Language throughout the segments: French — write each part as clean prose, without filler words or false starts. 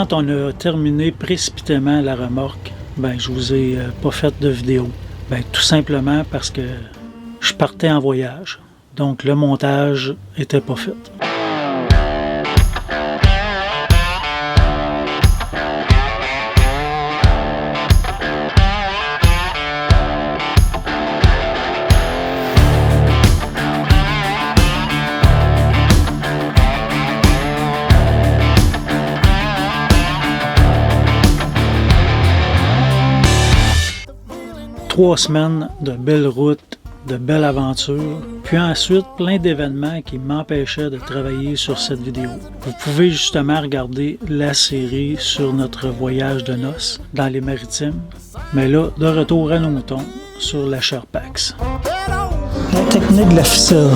quand on a terminé précipitamment la remorque, je vous ai pas fait de vidéo. Tout simplement parce que je partais en voyage. Donc le montage était pas fait. 3 semaines de belles routes, de belles aventures, puis ensuite plein d'événements qui m'empêchaient de travailler sur cette vidéo. Vous pouvez justement regarder la série sur notre voyage de noces dans les Maritimes, mais là, de retour à nos moutons sur la Sherpax. La technique de la ficelle.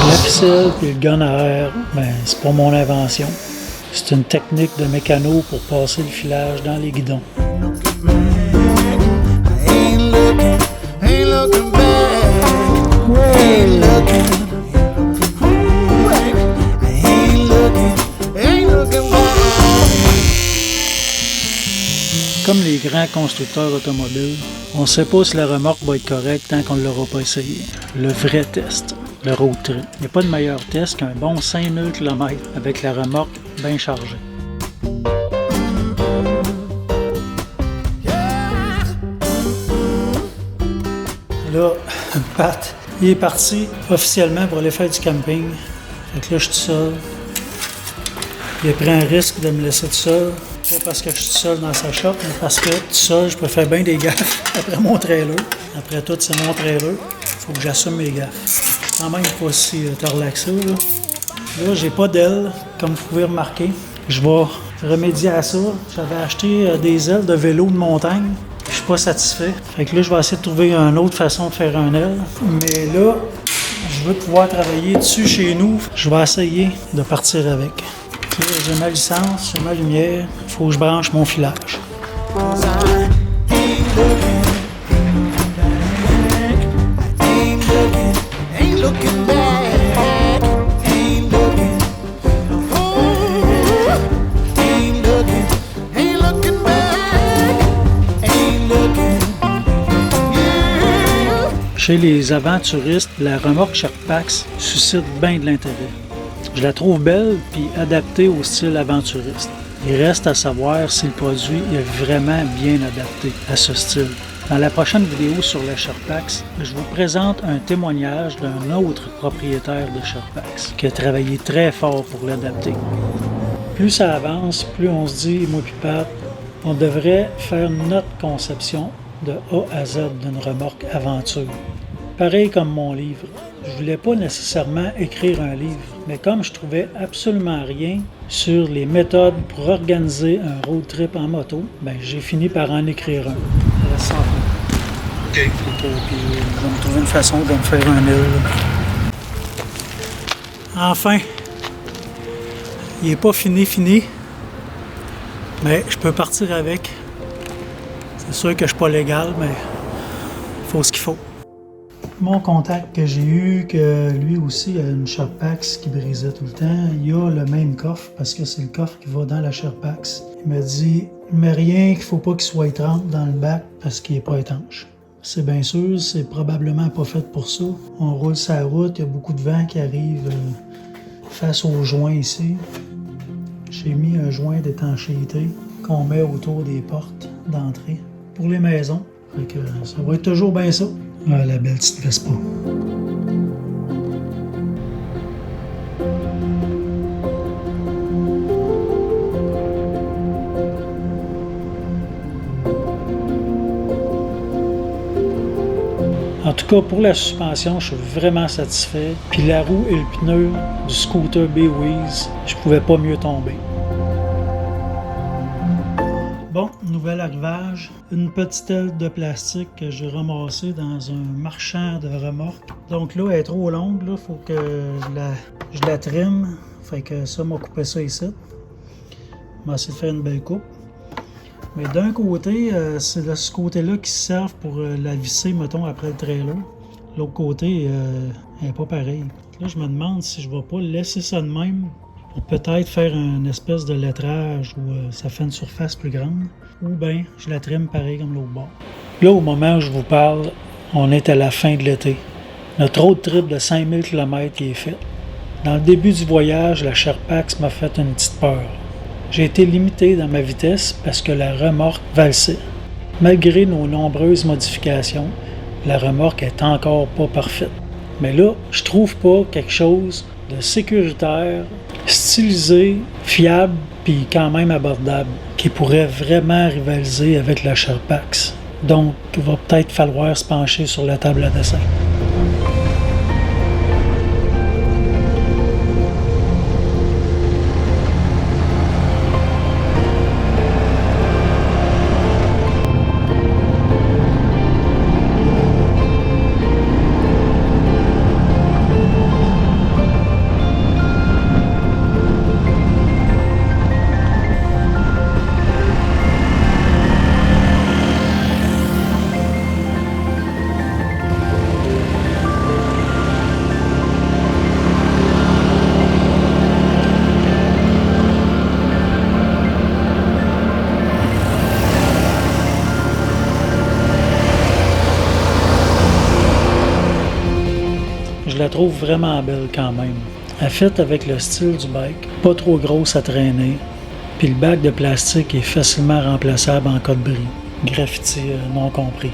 La ficelle et le gun à air, c'est pas mon invention. C'est une technique de mécano pour passer le filage dans les guidons. Comme les grands constructeurs automobiles, on ne sait pas si la remorque va être correcte tant qu'on ne l'aura pas essayé. Le vrai test, le road trip. Il n'y a pas de meilleur test qu'un bon 5000 km avec la remorque bien chargée. Là, Pat, il est parti officiellement pour aller faire du camping. Fait que là, je suis tout seul. Il a pris un risque de me laisser tout seul. Pas parce que je suis tout seul dans sa shop, mais parce que tout seul, je peux faire bien des gaffes après mon trailer. Après tout, c'est mon trailer. Faut que j'assume mes gaffes. Quand même pas si relaxé, là. Là, j'ai pas d'aile, comme vous pouvez remarquer. Je vais remédier à ça. J'avais acheté des ailes de vélo de montagne. Je suis pas satisfait. Fait que là, je vais essayer de trouver une autre façon de faire un aile. Mais là, je veux pouvoir travailler dessus chez nous. Je vais essayer de partir avec. Là, j'ai ma licence, j'ai ma lumière. Il faut que je branche mon filage. Chez les aventuristes, la remorque Sherpax suscite bien de l'intérêt. Je la trouve belle puis adaptée au style aventuriste. Il reste à savoir si le produit est vraiment bien adapté à ce style. Dans la prochaine vidéo sur la Sherpax, je vous présente un témoignage d'un autre propriétaire de Sherpax qui a travaillé très fort pour l'adapter. Plus ça avance, plus on se dit, moi puis Pat, on devrait faire notre conception de A à Z d'une remorque aventure. Pareil comme mon livre. Je voulais pas nécessairement écrire un livre, mais comme je trouvais absolument rien sur les méthodes pour organiser un road trip en moto, j'ai fini par en écrire un. Ça reste sans fin. OK. Puis je vais me trouver une façon de me faire un île. Enfin, il n'est pas fini, mais je peux partir avec. C'est sûr que je ne suis pas légal, mais il faut ce qu'il faut. Mon contact que j'ai eu, que lui aussi a une Sherpax qui brisait tout le temps, il a le même coffre parce que c'est le coffre qui va dans la Sherpax. Il m'a dit, mais rien qu'il ne faut pas qu'il soit étanche dans le bac parce qu'il n'est pas étanche. C'est bien sûr, c'est probablement pas fait pour ça. On roule sa route, il y a beaucoup de vent qui arrive face au joint ici. J'ai mis un joint d'étanchéité qu'on met autour des portes d'entrée pour les maisons. Fait que ça va être toujours bien ça. Ah, la belle petite Vespa. En tout cas, pour la suspension, je suis vraiment satisfait. Puis la roue et le pneu du scooter B-Wiz, je pouvais pas mieux tomber. Bon, nouvel arrivage. Une petite aile de plastique que j'ai ramassée dans un marchand de remorques. Donc là, elle est trop longue, il faut que je la trime. Fait que ça m'a coupé ça ici. On va essayer de faire une belle coupe. Mais d'un côté, c'est de ce côté-là qui servent pour la visser, mettons, après le trailer. L'autre côté, elle n'est pas pareil. Là, je me demande si je ne vais pas laisser ça de même pour peut-être faire une espèce de lettrage où ça fait une surface plus grande, ou bien je la trime pareil comme l'autre bord. Là, au moment où je vous parle, on est à la fin de l'été. Notre road trip de 5000 km est fait. Dans le début du voyage, la Sherpax m'a fait une petite peur. J'ai été limité dans ma vitesse parce que la remorque valsait. Malgré nos nombreuses modifications, la remorque est encore pas parfaite. Mais là, je trouve pas quelque chose de sécuritaire, stylisé, fiable, puis quand même abordable, qui pourrait vraiment rivaliser avec la Sherpax. Donc, il va peut-être falloir se pencher sur la table à dessin. Je la trouve vraiment belle quand même. Elle fit avec le style du bike, pas trop grosse à traîner, puis le bac de plastique est facilement remplaçable en cas de bris. Graffiti non compris.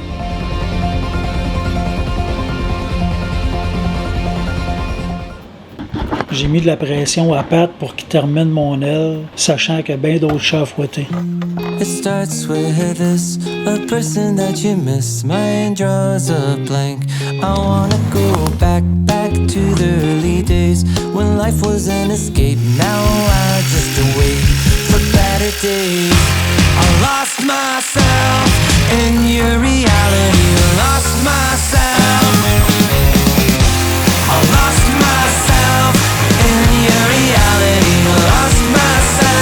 J'ai mis de la pression à patte pour qu'il termine mon aile, sachant qu'il y a bien d'autres chats à fouetter. It starts with this, a person that you miss. Mine draws a blank. I wanna go back to the early days when life was an escape. Now I just wait for better days. I lost myself in your reality. Lost myself. I lost myself in your reality. Lost myself.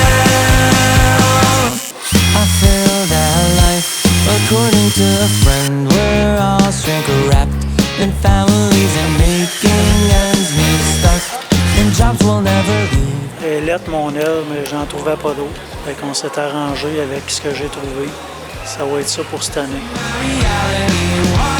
I feel that life, according to a friend, we're all shrink-wrapped in families and making ends meet, stuck in jobs we'll never leave. Elle est lettre mon aile, mais j'en trouvais pas d'autre. Fait qu'on s'est arrangé avec ce que j'ai trouvé. Ça va être ça pour cette année. Reality,